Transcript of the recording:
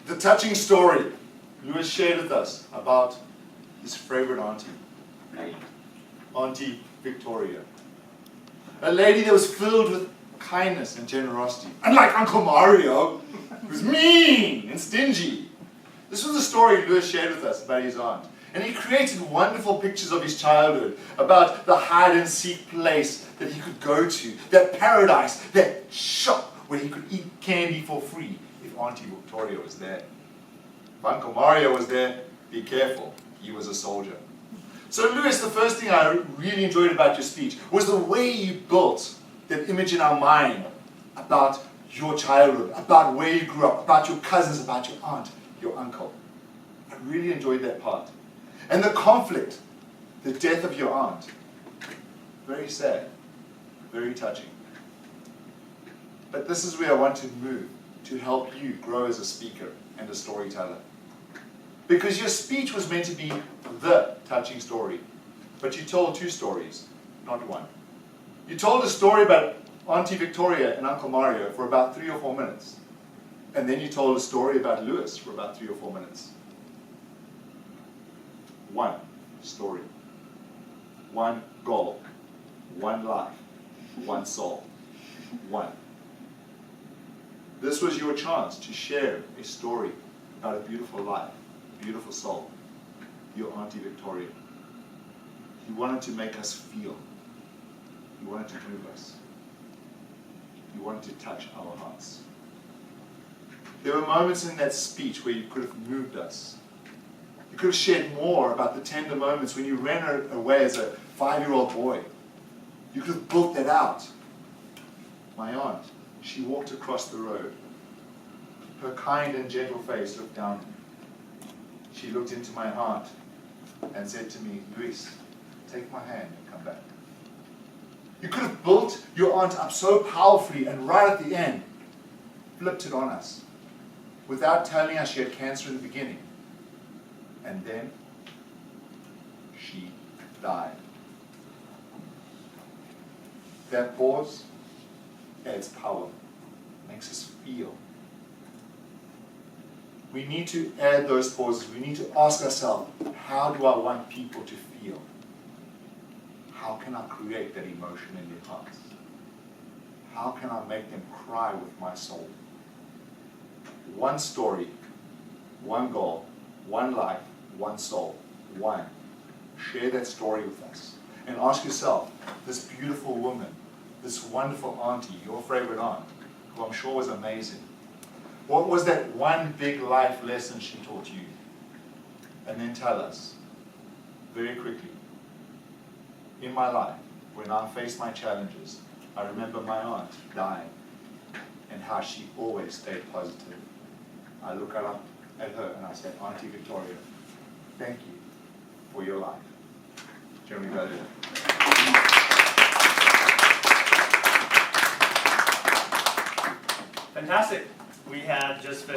The touching story Lewis shared with us about his favorite auntie, Auntie Victoria. A lady that was filled with kindness and generosity. Unlike Uncle Mario, who was mean and stingy. This was a story Lewis shared with us about his aunt. And he created wonderful pictures of his childhood, about the hide-and-seek place that he could go to, that paradise, that shop where he could eat candy for free if Auntie Victoria was there. If Uncle Mario was there, be careful, he was a soldier. So Lewis, the first thing I really enjoyed about your speech was the way you built that image in our mind about your childhood, about where you grew up, about your cousins, about your aunt, your uncle. I really enjoyed that part. And the conflict, the death of your aunt, very sad, very touching. But this is where I want to move to help you grow as a speaker and a storyteller. Because your speech was meant to be the touching story, but you told two stories, not one. You told a story about Auntie Victoria and Uncle Mario for about 3 or 4 minutes. And then you told a story about Lewis for about 3 or 4 minutes. One story, one goal, one life, one soul, one. This was your chance to share a story about a beautiful life, a beautiful soul, your Auntie Victoria. You wanted to make us feel. You wanted to move us. You wanted to touch our hearts. There were moments in that speech where you could have moved us. You could have shared more about the tender moments when you ran away as a 5-year-old boy. You could have built that out. My aunt, she walked across the road. Her kind and gentle face looked down. She looked into my heart and said to me, Luis, take my hand and come back. You could have built your aunt up so powerfully and right at the end, flipped it on us without telling us she had cancer in the beginning. And then she died. That pause adds power, makes us feel. We need to add those pauses. We need to ask ourselves, how do I want people to feel? How can I create that emotion in their hearts? How can I make them cry with my soul? One story, one goal, one life, one soul, one. Share that story with us. And ask yourself, this beautiful woman, this wonderful auntie, your favorite aunt, who I'm sure was amazing, what was that one big life lesson she taught you? And then tell us, very quickly, in my life, when I face my challenges, I remember my aunt dying and how she always stayed positive. I look up at her and I said, Auntie Victoria, thank you for your life. Jeremy Bellevue. Fantastic. We have just finished